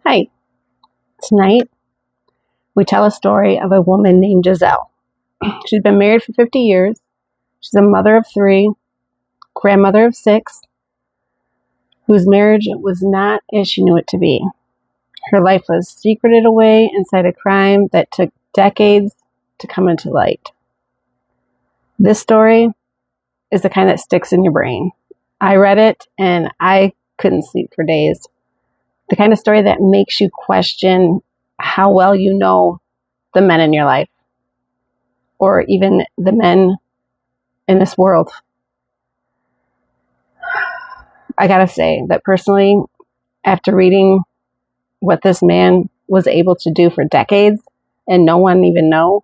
Hi. Tonight, we tell a story of a woman named Gisèle. She's been married for 50 years. She's a mother of 3, grandmother of 6, whose marriage was not as she knew it to be. Her life was secreted away inside a crime that took decades to come into light. This story is the kind that sticks in your brain. I read it and I couldn't sleep for days. The kind of story that makes you question how well you know the men in your life, or even the men in this world. I gotta say that personally, after reading what this man was able to do for decades and no one even know,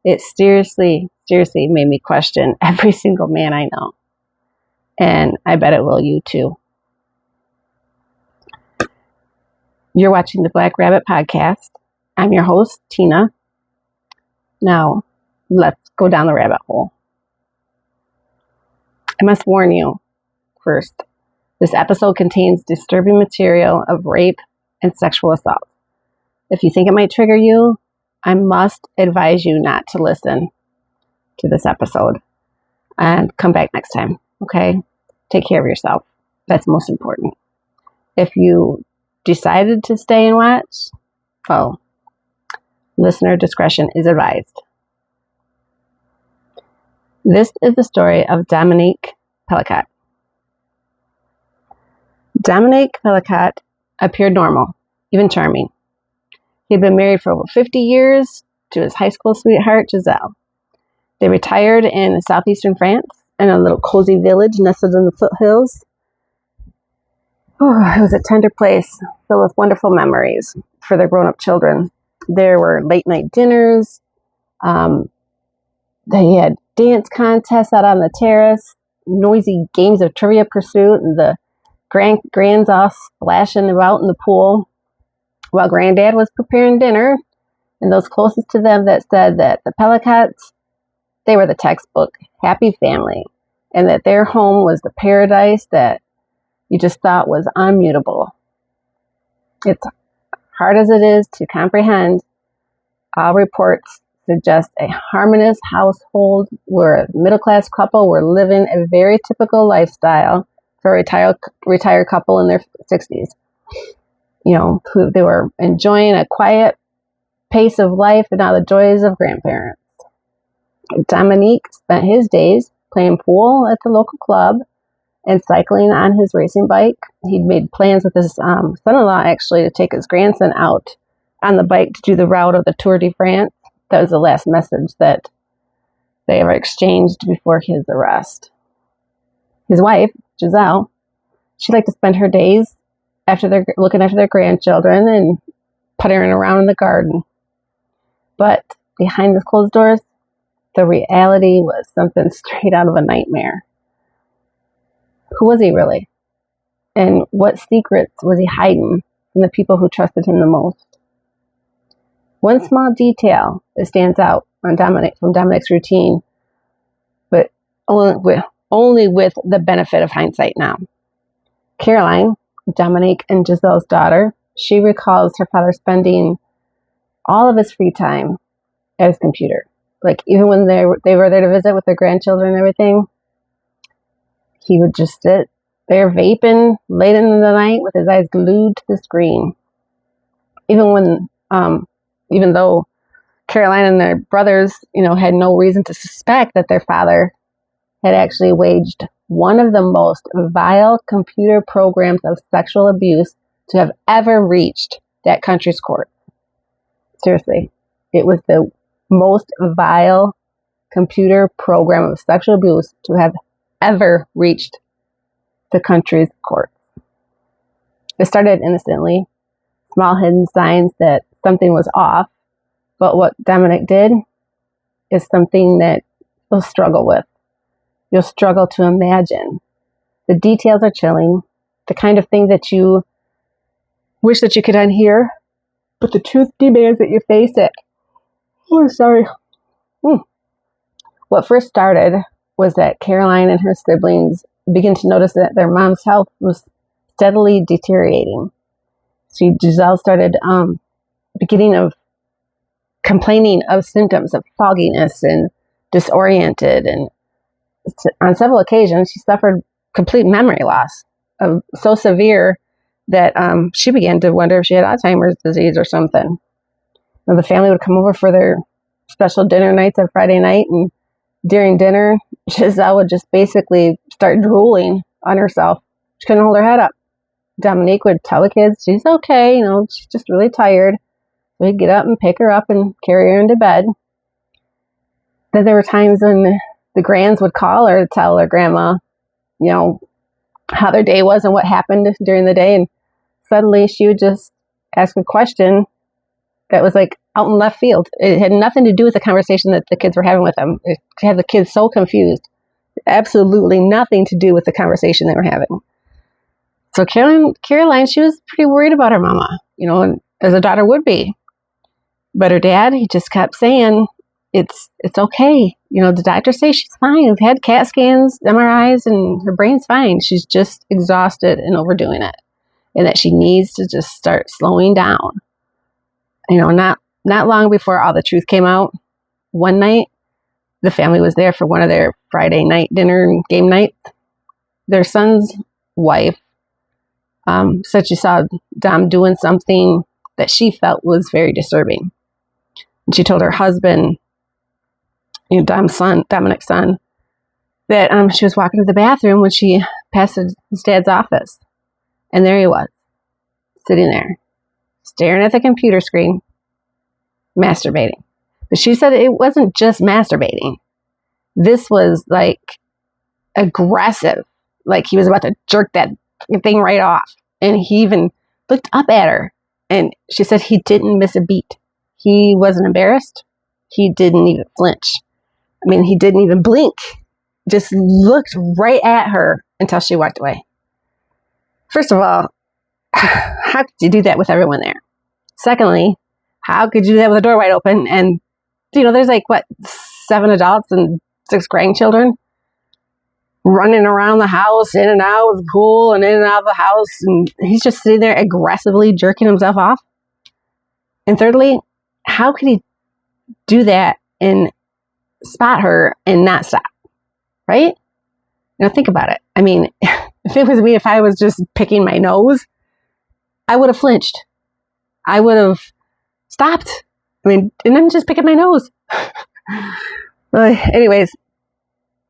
it seriously made me question every single man I know. And I bet it will you too. You're watching the Black Rabbit Podcast. I'm your host, Tina. Now, let's go down the rabbit hole. I must warn you first, this episode contains disturbing material of rape and sexual assault. If you think it might trigger you, I must advise you not to listen to this episode and come back next time, okay? Take care of yourself. That's most important. If you decided to stay and watch, well, listener discretion is advised. This is the story of Dominique Pelicot. Dominique Pelicot appeared normal, even charming. He had been married for over 50 years to his high school sweetheart, Gisèle. They retired in southeastern France in a little cozy village nestled in the foothills. It was a tender place filled with wonderful memories for their grown-up children. There were late-night dinners. They had dance contests out on the terrace, noisy games of Trivia Pursuit, and the grands all splashing about in the pool while Granddad was preparing dinner. And those closest to them that said that the Pelicots, they were the textbook happy family, and that their home was the paradise that you just thought was unmutable. It's hard as it is to comprehend. All reports suggest a harmonious household where a middle-class couple were living a very typical lifestyle for a retired couple in their 60s. They were enjoying a quiet pace of life and all the joys of grandparents. Dominique spent his days playing pool at the local club and cycling on his racing bike. He'd made plans with his son-in-law, actually, to take his grandson out on the bike to do the route of the Tour de France. That was the last message that they ever exchanged before his arrest. His wife, Gisèle, she liked to spend her days looking after their grandchildren and puttering around in the garden. But behind the closed doors, the reality was something straight out of a nightmare. Who was he really? And what secrets was he hiding from the people who trusted him the most? One small detail that stands out from Dominique's routine, but only with the benefit of hindsight now. Caroline, Dominique and Gisèle's daughter, she recalls her father spending all of his free time at his computer. Like, even when they were there to visit with their grandchildren and everything, he would just sit there vaping late in the night with his eyes glued to the screen. Even though Caroline and their brothers, had no reason to suspect that their father had actually waged one of the most vile computer programs of sexual abuse to have ever reached that country's court. Seriously, it was the most vile computer program of sexual abuse to have ever reached the country's court. It started innocently, small hidden signs that something was off, but what Dominique did is something that you'll struggle with. You'll struggle to imagine. The details are chilling, the kind of thing that you wish that you could unhear, but the truth demands that you face it. Oh, sorry. What first started was that Caroline and her siblings began to notice that their mom's health was steadily deteriorating. Gisèle started beginning of complaining of symptoms of fogginess and disoriented, and on several occasions she suffered complete memory loss, so severe that she began to wonder if she had Alzheimer's disease or something. The family would come over for their special dinner nights on Friday night, and during dinner, Gisèle would just basically start drooling on herself. She couldn't hold her head up. Dominique would tell the kids she's okay, she's just really tired. So he'd get up and pick her up and carry her into bed. Then there were times when the grands would call her to tell her grandma, how their day was and what happened during the day. And suddenly she would just ask a question that was like out in left field. It had nothing to do with the conversation that the kids were having with them. It had the kids so confused. Absolutely nothing to do with the conversation they were having. So Caroline, she was pretty worried about her mama, and as a daughter would be. But her dad, he just kept saying, it's okay. The doctors say she's fine. We've had CAT scans, MRIs, and her brain's fine. She's just exhausted and overdoing it. And that she needs to just start slowing down. Not long before all the truth came out, one night, the family was there for one of their Friday night dinner and game nights. Their son's wife said she saw Dom doing something that she felt was very disturbing. And she told her husband, Dominique's son, that she was walking to the bathroom when she passed his dad's office. And there he was, sitting there, staring at the computer screen, masturbating. But she said it wasn't just masturbating. This was like aggressive, like he was about to jerk that thing right off. And he even looked up at her. And she said he didn't miss a beat. He wasn't embarrassed. He didn't even flinch. He didn't even blink. Just looked right at her until she walked away. First of all, how could you do that with everyone there? Secondly, how could you do that with the door wide open? And, there's 7 adults and 6 grandchildren running around the house, in and out of the pool and in and out of the house. And he's just sitting there aggressively jerking himself off. And thirdly, how could he do that and spot her and not stop? Right? Think about it. If it was me, if I was just picking my nose, I would have flinched. I would have stopped. And I'm just picking my nose. Anyways,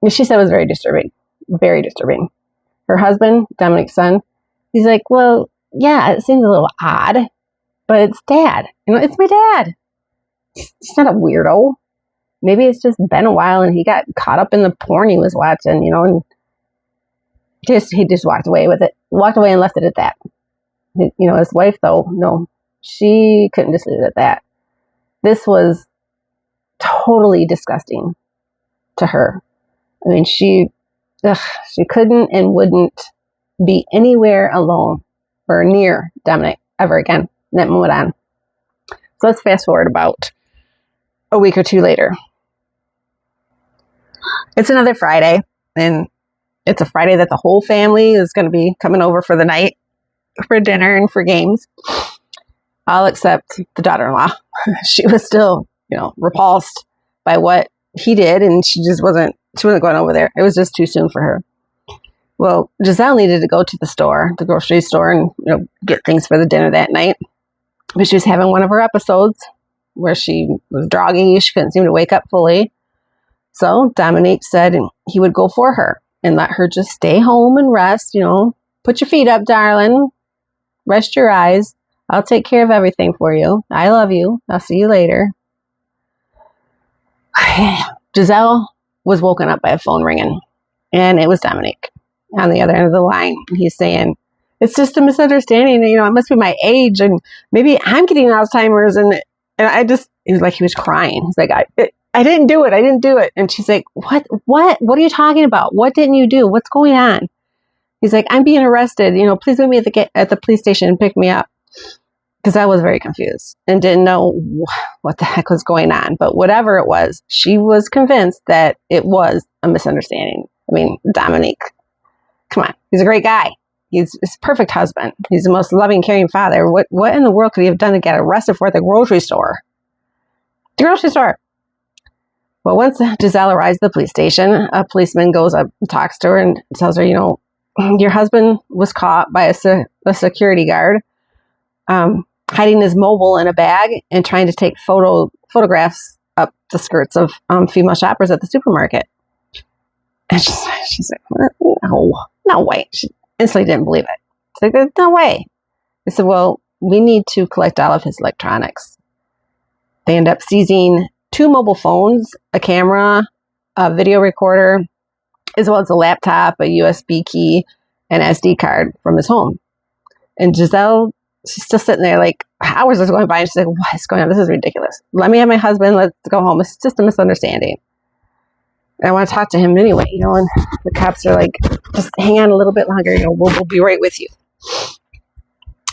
she said it was very disturbing. Very disturbing. Her husband, Dominique's son, he's like, well, yeah, it seems a little odd, but it's dad. It's my dad. He's not a weirdo. Maybe it's just been a while and he got caught up in the porn he was watching, and he just walked away with it. Walked away and left it at that. His wife, though, no, she couldn't just leave it at that. This was totally disgusting to her. She couldn't and wouldn't be anywhere alone or near Dominique ever again. And that went on. So let's fast forward about a week or two later. It's another Friday, and it's a Friday that the whole family is going to be coming over for the night for dinner and for games, all except the daughter-in-law. She was still, repulsed by what he did, and she wasn't going over there. It was just too soon for her. Well, Gisèle needed to go to the grocery store, and get things for the dinner that night. But she was having one of her episodes where she was groggy. She couldn't seem to wake up fully. So Dominique said he would go for her and let her just stay home and rest. Put your feet up, darling. Rest your eyes. I'll take care of everything for you. I love you. I'll see you later. Gisèle was woken up by a phone ringing, and it was Dominique on the other end of the line. He's saying, it's just a misunderstanding. It must be my age, and maybe I'm getting Alzheimer's. And it was like he was crying. He's like, I didn't do it. I didn't do it. And she's like, what are you talking about? What didn't you do? What's going on? He's like, I'm being arrested. Please meet me at the police station and pick me up. Because I was very confused and didn't know what the heck was going on. But whatever it was, she was convinced that it was a misunderstanding. Dominique, come on. He's a great guy. He's his perfect husband. He's the most loving, caring father. What in the world could he have done to get arrested for at the grocery store? The grocery store. Well, once Gisèle arrives at the police station, a policeman goes up and talks to her and tells her, your husband was caught by a security guard hiding his mobile in a bag and trying to take photographs up the skirts of female shoppers at the supermarket. And she's like, no way. She instantly didn't believe it. She's like, there's no way. They said, well, we need to collect all of his electronics. They end up seizing 2 mobile phones, a camera, a video recorder, as well as a laptop, a USB key, an SD card from his home. And Gisèle, she's still sitting there like hours is going by, and she's like, what is going on? This is ridiculous. Let me have my husband. Let's go home. It's just a misunderstanding. And I want to talk to him anyway, and the cops are like, just hang on a little bit longer, we'll be right with you.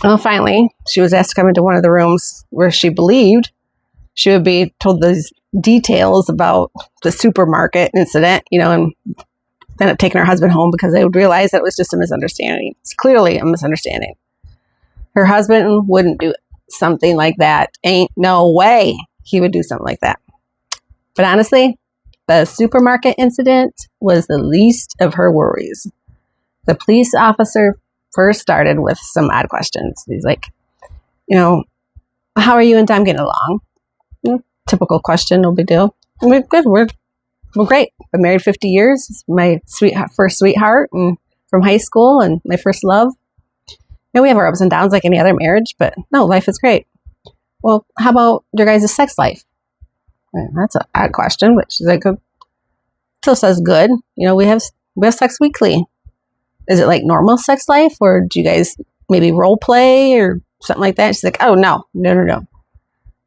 Well, finally, she was asked to come into one of the rooms where she believed she would be told these details about the supermarket incident, and end up taking her husband home because they would realize that it was just a misunderstanding. It's clearly a misunderstanding. Her husband wouldn't do something like that. Ain't no way he would do something like that. But honestly, the supermarket incident was the least of her worries. The police officer first started with some odd questions. He's like, how are you and Dom getting along? Typical question, no big deal. We're good. We're great. Been married 50 years. It's my first sweetheart and from high school and my first love. We have our ups and downs like any other marriage, but no, life is great. Well, how about your guys' sex life? That's an odd question, but she's like, still says good. We have sex weekly. Is it like normal sex life, or do you guys maybe role play or something like that? She's like, oh, no.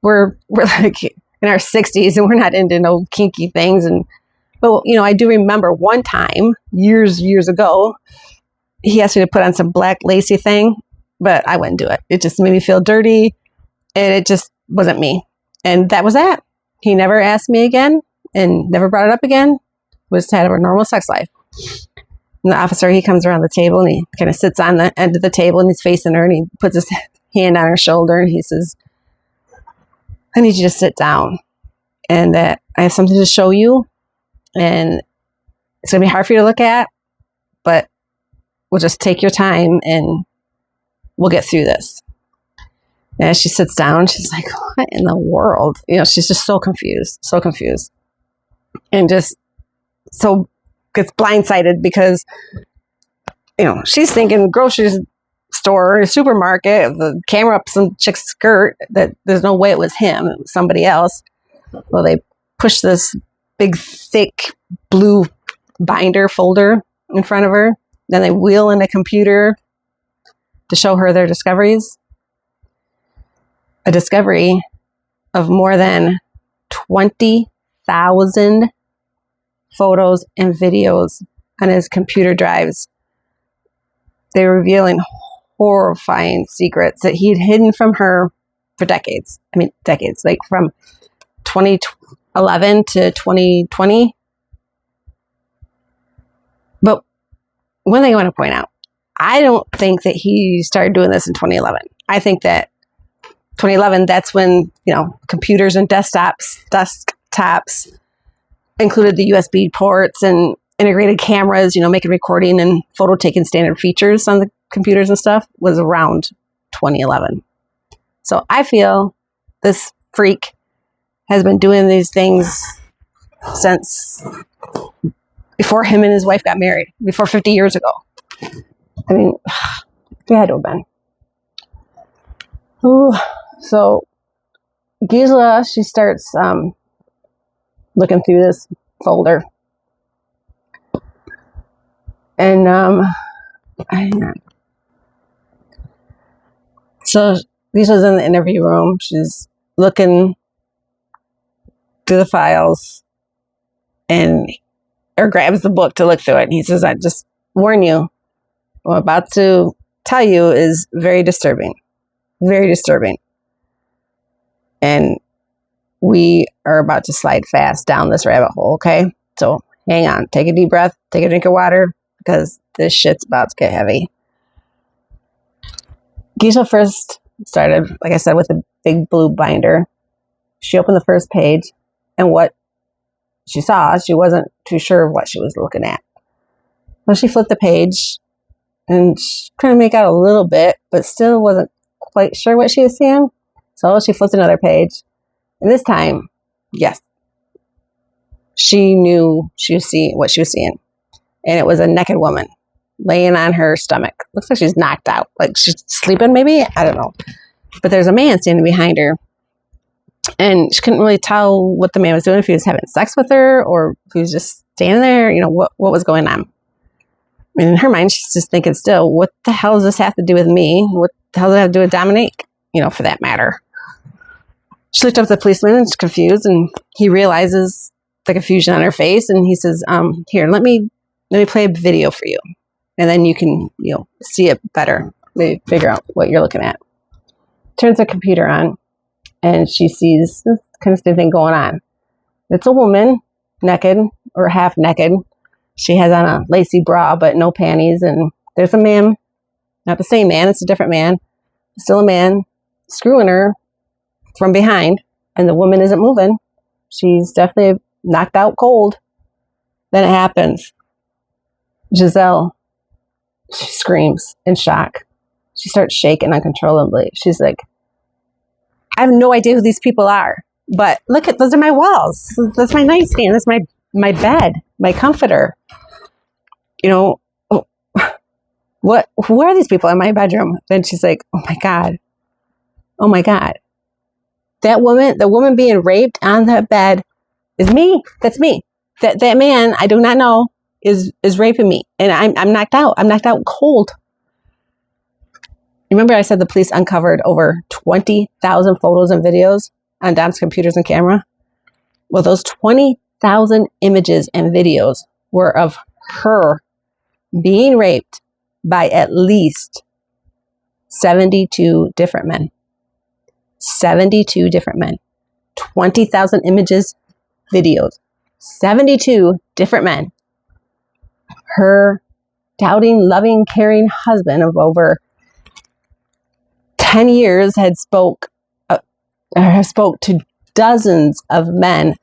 We're like in our 60s and we're not into no kinky things. But I do remember one time years ago, he asked me to put on some black lacy thing, but I wouldn't do it. It just made me feel dirty, and it just wasn't me. And that was that. He never asked me again and never brought it up again. We just had a normal sex life. And the officer, he comes around the table and he kind of sits on the end of the table and he's facing her and he puts his hand on her shoulder and he says, I need you to sit down, and that I have something to show you, and it's going to be hard for you to look at, but we'll just take your time and we'll get through this. And as she sits down, she's like, what in the world? She's just so confused. And just so gets blindsided because, she's thinking grocery store, or supermarket, the camera up some chick's skirt, that there's no way it was him, it was somebody else. Well, they push this big, thick blue binder folder in front of her. Then they wheel in a computer to show her their discoveries. A discovery of more than 20,000 photos and videos on his computer drives. They're revealing horrifying secrets that he'd hidden from her for decades. Decades, like from 2011 to 2020. But one thing I want to point out, I don't think that he started doing this in 2011. I think that 2011, that's when, computers and desktops included the USB ports and integrated cameras, making recording and photo taking standard features on the computers and stuff, was around 2011. So I feel this freak has been doing these things since before him and his wife got married, before 50 years ago. They had to have been. Ooh. So Gisèle, she starts looking through this folder. And so Gisèle's in the interview room. She's looking through the files or grabs the book to look through it. And he says, I just warn you, what I'm about to tell you is very disturbing. Very disturbing. And we are about to slide fast down this rabbit hole, okay? So hang on. Take a deep breath. Take a drink of water, because this shit's about to get heavy. Gisèle first started, like I said, with a big blue binder. She opened the first page, and what she saw, she wasn't too sure of what she was looking at. Well, she flipped the page, and she couldn't make out a little bit, but still wasn't quite sure what she was seeing. So she flipped another page, and this time, yes, she knew she was seeing what she was seeing. And it was a naked woman laying on her stomach. Looks like she's knocked out. Like she's sleeping maybe? I don't know. But there's a man standing behind her. And she couldn't really tell what the man was doing, if he was having sex with her or if he was just standing there, what was going on. And in her mind, she's just thinking still, what the hell does this have to do with me? What the hell does it have to do with Dominique? For that matter. She looked up at the policeman and she's confused, and he realizes the confusion on her face, and he says, here, let me play a video for you. And then you can, see it better. Maybe figure out what you're looking at. Turns the computer on, and she sees this kind of same thing going on. It's a woman, naked or half naked. She has on a lacy bra, but no panties. And there's a man, not the same man, it's a different man. Still a man screwing her from behind, and the woman isn't moving. She's definitely knocked out cold. Then it happens. Gisèle, she screams in shock. She starts shaking uncontrollably. She's like, I have no idea who these people are, but look at, those are my walls. That's my nightstand. That's my bed, my comforter. Who are these people in my bedroom? Then she's like, oh my God. That woman, the woman being raped on that bed is me. That's me. That man I do not know is raping me, and I'm knocked out. I'm knocked out cold. Remember I said the police uncovered over 20,000 photos and videos on Dom's computers and camera? Well, those 20,000 images and videos were of her being raped by at least 72 different men. 72 different men. 20,000 images, videos. 72 different men. Her doubting, loving, caring husband of over 10 years had spoke to dozens of men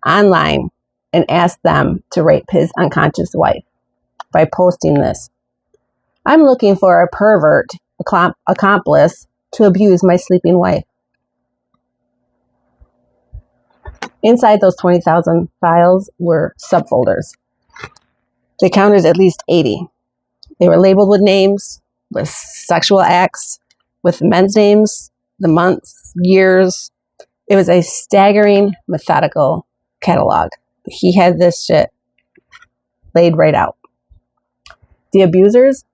online and asked them to rape his unconscious wife by posting this. I'm looking for a pervert accomplice to abuse my sleeping wife. Inside those 20,000 files were subfolders. They counted at least 80. They were labeled with names, with sexual acts, with men's names, the months, years. It was a staggering, methodical catalog. He had this shit laid right out. The abusers,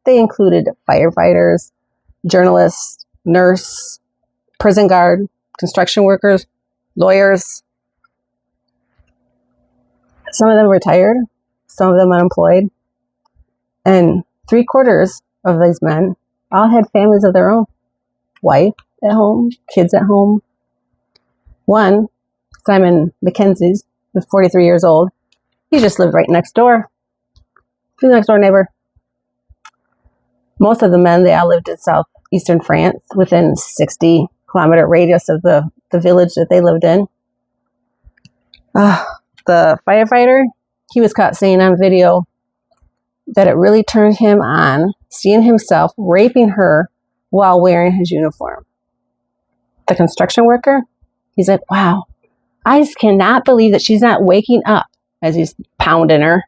they included firefighters, journalists, nurse, prison guard, construction workers, lawyers. Some of them retired, some of them unemployed. And 3/4 of these men all had families of their own. Wife at home, kids at home. One, Simon McKenzie's, was 43 years old. He just lived right next door. He's a next door neighbor. Most of the men, they all lived in southeastern France, within 60-kilometer radius of the village that they lived in. The firefighter, he was caught saying on video that it really turned him on, seeing himself raping her while wearing his uniform. The construction worker, he's like, wow, I just cannot believe that she's not waking up, as he's pounding her.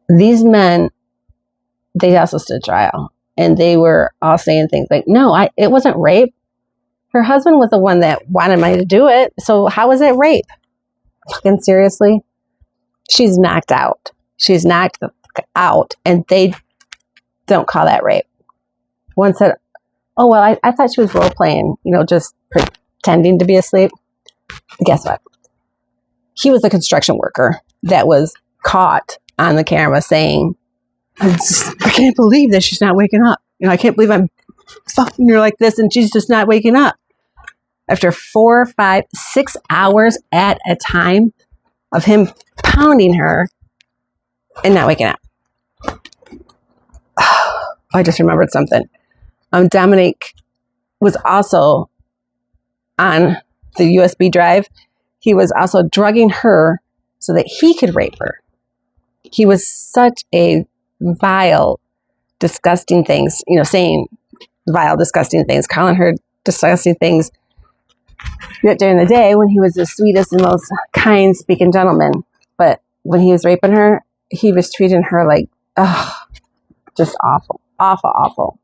These men, they also stood trial, and they were all saying things like, no, it wasn't rape. Her husband was the one that wanted me to do it, so how was it rape? Fucking seriously? She's knocked out. She's knocked out, and they don't call that rape. One said, oh, well, I thought she was role-playing, just pretending to be asleep. Guess what? He was a construction worker that was caught on the camera saying, I can't believe that she's not waking up. I can't believe I'm fucking her like this and she's just not waking up. After 4, 5, 6 hours at a time of him pounding her and not waking up. I just remembered something. Dominique was also on the USB drive. He was also drugging her so that he could rape her. He was such a vile, disgusting things, saying vile, disgusting things, calling her disgusting things. Yet during the day, when he was the sweetest and most kind-speaking gentleman, but when he was raping her, he was treating her like, just awful, awful, awful.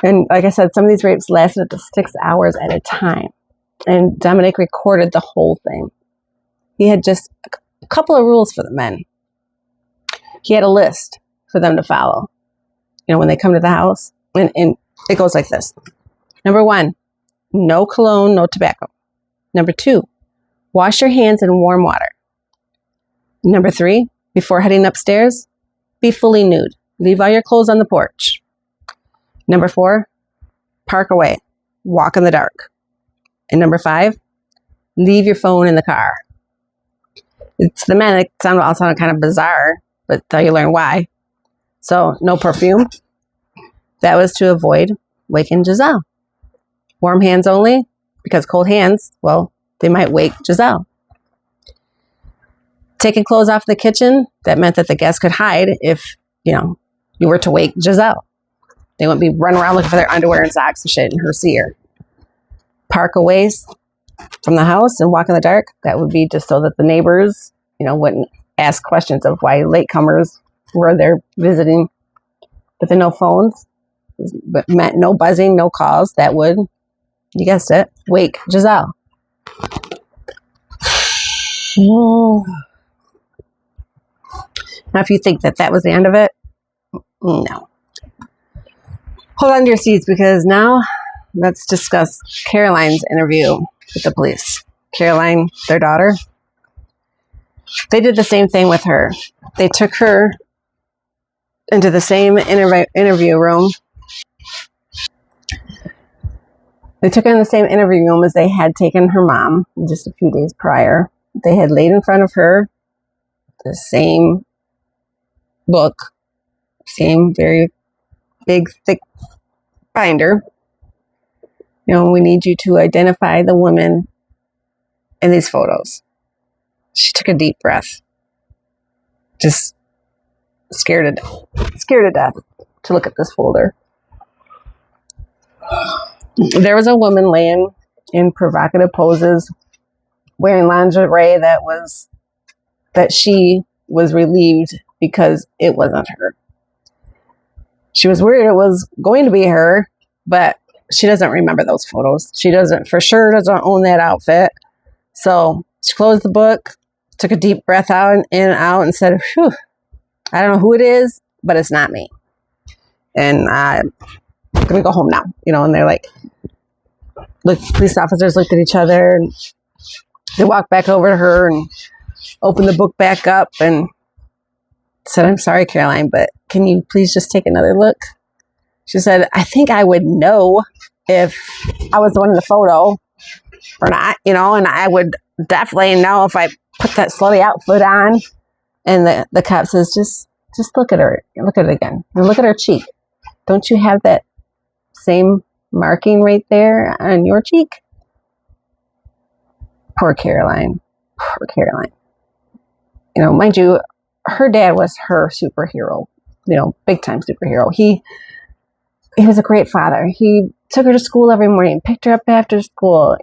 And like I said, some of these rapes lasted up to 6 hours at a time. And Dominique recorded the whole thing. He had just a couple of rules for the men. He had a list for them to follow, when they come to the house. And it goes like this. Number 1, no cologne, no tobacco. Number 2, wash your hands in warm water. Number 3, before heading upstairs, be fully nude. Leave all your clothes on the porch. Number 4, park away. Walk in the dark. And number 5, leave your phone in the car. It's the men that all sound kind of bizarre, but until you learn why. So, no perfume. That was to avoid waking Gisèle. Warm hands only, because cold hands, well, they might wake Gisèle. Taking clothes off the kitchen, that meant that the guests could hide if, you were to wake Gisèle. They wouldn't be running around looking for their underwear and socks and shit and her see her. Park away from the house and walk in the dark. That would be just so that the neighbors, wouldn't ask questions of why latecomers were there visiting. But then no phones, but meant no buzzing, no calls. That would, you guessed it, wake Gisèle. Now, if you think that was the end of it, no. Hold on to your seats, because now let's discuss Caroline's interview with the police. Caroline, their daughter, they did the same thing with her. They took her into the same interview room. They took her in the same interview room as they had taken her mom just a few days prior. They had laid in front of her the same book, same very big, thick binder. We need you to identify the woman in these photos. She took a deep breath. Just scared to death to look at this folder. There was a woman laying in provocative poses, wearing lingerie that she was relieved because it wasn't her. She was worried it was going to be her, but she doesn't remember those photos. She for sure doesn't own that outfit. So she closed the book, took a deep breath out and said, "Phew, I don't know who it is, but it's not me. And I'm going to go home now." And they're like, police officers looked at each other and they walked back over to her and opened the book back up and said, "I'm sorry, Caroline, but can you please just take another look?" She said, "I think I would know if I was the one in the photo or not, and I would definitely know if I put that slutty outfit on." And the cop says, just look at her. Look at it again. And look at her cheek. Don't you have that same marking right there on your cheek? Poor Caroline. Poor Caroline. Mind you, her dad was her superhero, big time superhero. He was a great father. He took her to school every morning, picked her up after school,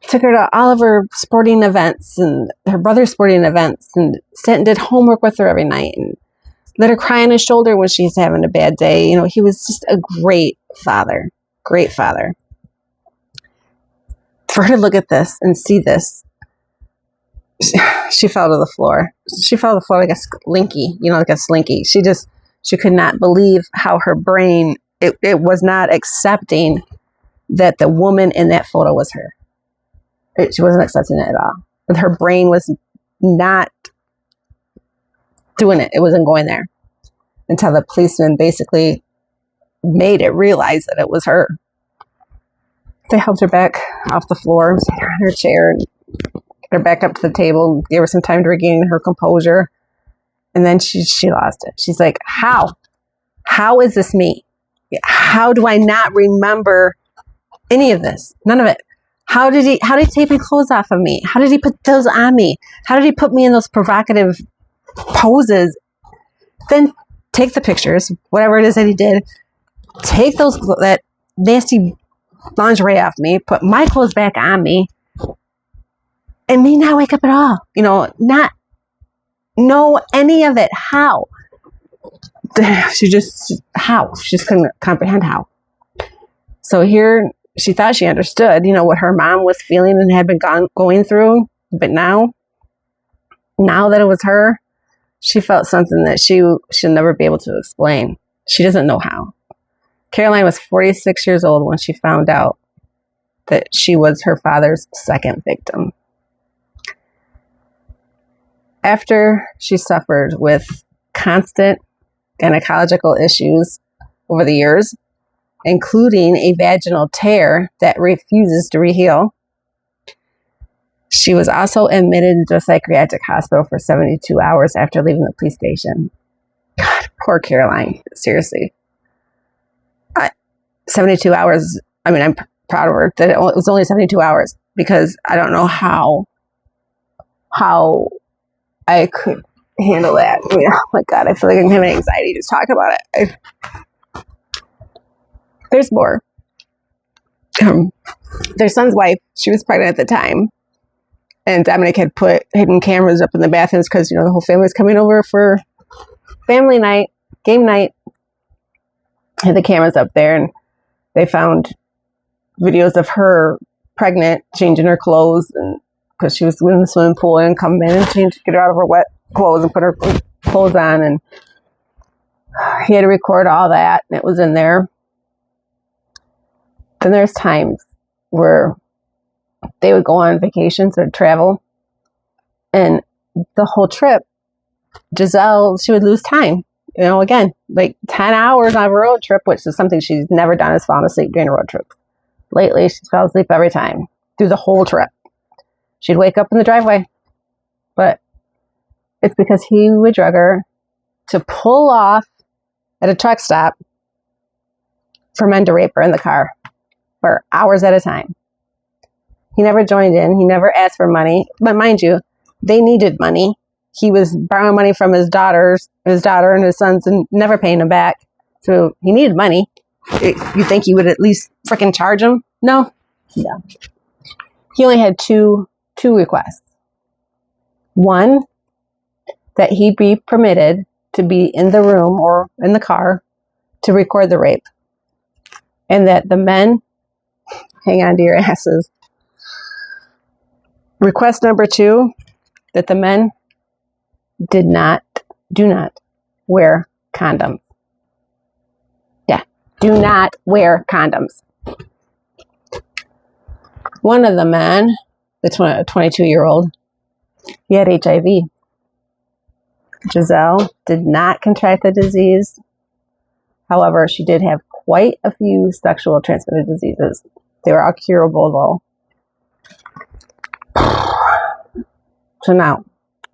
took her to all of her sporting events and her brother's sporting events, and sat and did homework with her every night and let her cry on his shoulder when she's having a bad day. He was just a great father. Great father. For her to look at this and see this, she fell to the floor. She fell to the floor like a slinky, like a slinky. She could not believe how her brain, it was not accepting that the woman in that photo was her. She wasn't accepting it at all. But her brain was not doing it. It wasn't going there until the policeman basically made it realize that it was her. They helped her back off the floor, sat her on her chair, and got her back up to the table, and gave her some time to regain her composure. And then she lost it. She's like, how? How is this me? How do I not remember any of this? None of it. How did he take my clothes off of me? How did he put those on me? How did he put me in those provocative poses? Then take the pictures, whatever it is that he did. Take that nasty lingerie off me, put my clothes back on me, and me not wake up at all. Not know any of it. How? She just couldn't comprehend how. So here, she thought she understood, what her mom was feeling and had been going through. But now that it was her, she felt something that she'll never be able to explain. She doesn't know how. Caroline was 46 years old when she found out that she was her father's second victim. After she suffered with constant gynecological issues over the years, including a vaginal tear that refuses to heal, she was also admitted into a psychiatric hospital for 72 hours after leaving the police station. God, poor Caroline. Seriously. 72 hours. I mean, I'm proud of her that it was only 72 hours, because I don't know how I could handle that. I mean, oh my God, I feel like I'm having anxiety just talking about it. There's more. Their son's wife, she was pregnant at the time, and Dominic had put hidden cameras up in the bathrooms because, the whole family was coming over for family night, game night. Had the cameras up there, and they found videos of her pregnant, changing her clothes, and because she was in the swimming pool, and come in and get her out of her wet clothes and put her clothes on, and he had to record all that, and it was in there. Then there's times where they would go on vacations or travel, and the whole trip, Gisèle, she would lose time. Again, like 10 hours on a road trip, which is something she's never done, is fallen asleep during a road trip. Lately, she's fallen asleep every time through the whole trip. She'd wake up in the driveway, but it's because he would drug her to pull off at a truck stop for men to rape her in the car for hours at a time. He never joined in. He never asked for money. But mind you, they needed money. He was borrowing money from his daughter and his sons, and never paying them back. So he needed money. You think he would at least freaking charge him? No. Yeah. He only had two requests. One, that he be permitted to be in the room or in the car to record the rape. And that the men, hang on to your asses. Request number 2, that the men do not wear condoms. Yeah, do not wear condoms. One of the men, the 22-year-old, he had HIV. Gisèle did not contract the disease. However, she did have quite a few sexual transmitted diseases. They were all curable, though. So now,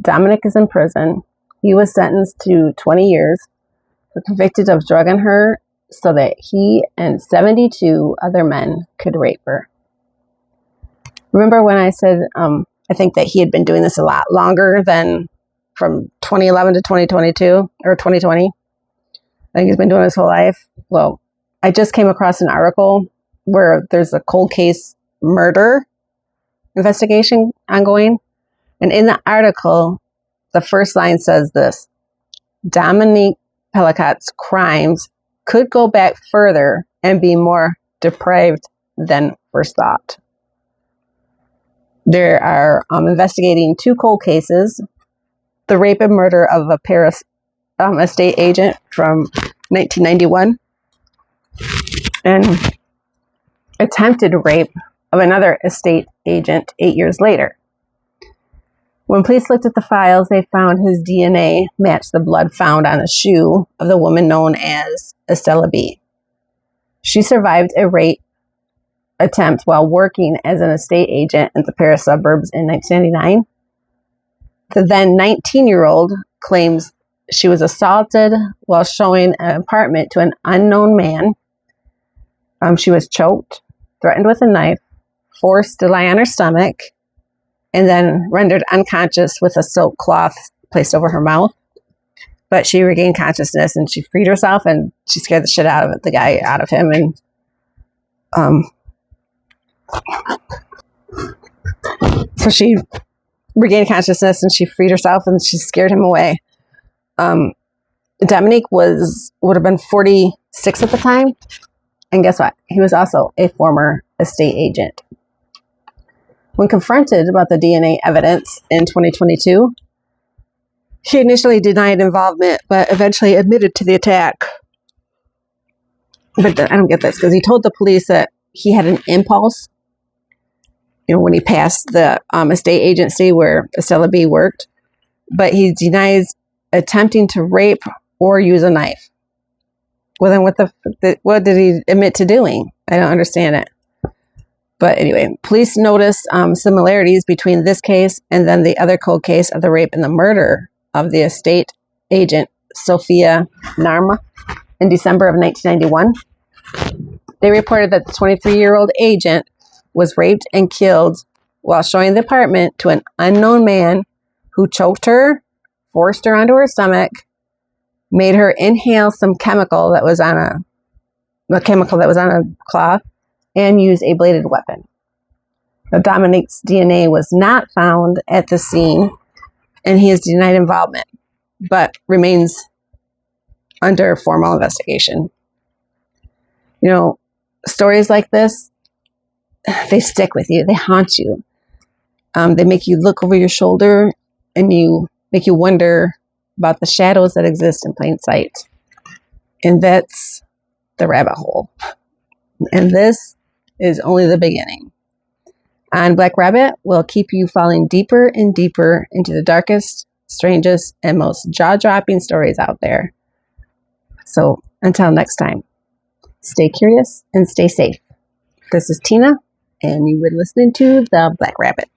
Dominic is in prison. He was sentenced to 20 years, convicted of drugging her so that he and 72 other men could rape her. Remember when I said I think that he had been doing this a lot longer than from 2011 to 2022 or 2020? I think he's been doing it his whole life. Well, I just came across an article where there's a cold case murder investigation ongoing. And in the article, the first line says this: Dominique Pelicot's crimes could go back further and be more depraved than first thought. They are investigating 2 cold cases: the rape and murder of a Paris estate agent from 1991, and attempted rape of another estate agent 8 years later. When police looked at the files, they found his DNA matched the blood found on a shoe of the woman known as Estella B. She survived a rape attempt while working as an estate agent in the Paris suburbs in 1999. The then 19-year-old claims she was assaulted while showing an apartment to an unknown man She was choked, threatened with a knife, forced to lie on her stomach, and then rendered unconscious with a silk cloth placed over her mouth. But she regained consciousness and she freed herself, and she scared the shit out of the guy, out of him. And so she regained consciousness and she freed herself and she scared him away. Dominique would have been 46 at the time. And guess what? He was also a former estate agent. When confronted about the DNA evidence in 2022, he initially denied involvement, but eventually admitted to the attack. But I don't get this, because he told the police that he had an impulse, when he passed the estate agency where Estella B worked, but he denies attempting to rape or use a knife. Well, then what did he admit to doing? I don't understand it. But anyway, police noticed similarities between this case and then the other cold case of the rape and the murder of the estate agent Sophia Narma in December of 1991. They reported that the 23-year-old agent was raped and killed while showing the apartment to an unknown man who choked her, forced her onto her stomach, made her inhale some chemical that was on a cloth, and used a bladed weapon. Now, Dominique's DNA was not found at the scene, and he has denied involvement, but remains under formal investigation. Stories like this, they stick with you. They haunt you. They make you look over your shoulder, and make you wonder about the shadows that exist in plain sight. And that's the rabbit hole. And this is only the beginning. On Black Rabbit, we'll keep you falling deeper and deeper into the darkest, strangest, and most jaw-dropping stories out there. So until next time, stay curious and stay safe. This is Tina, and you were listening to The Black Rabbit.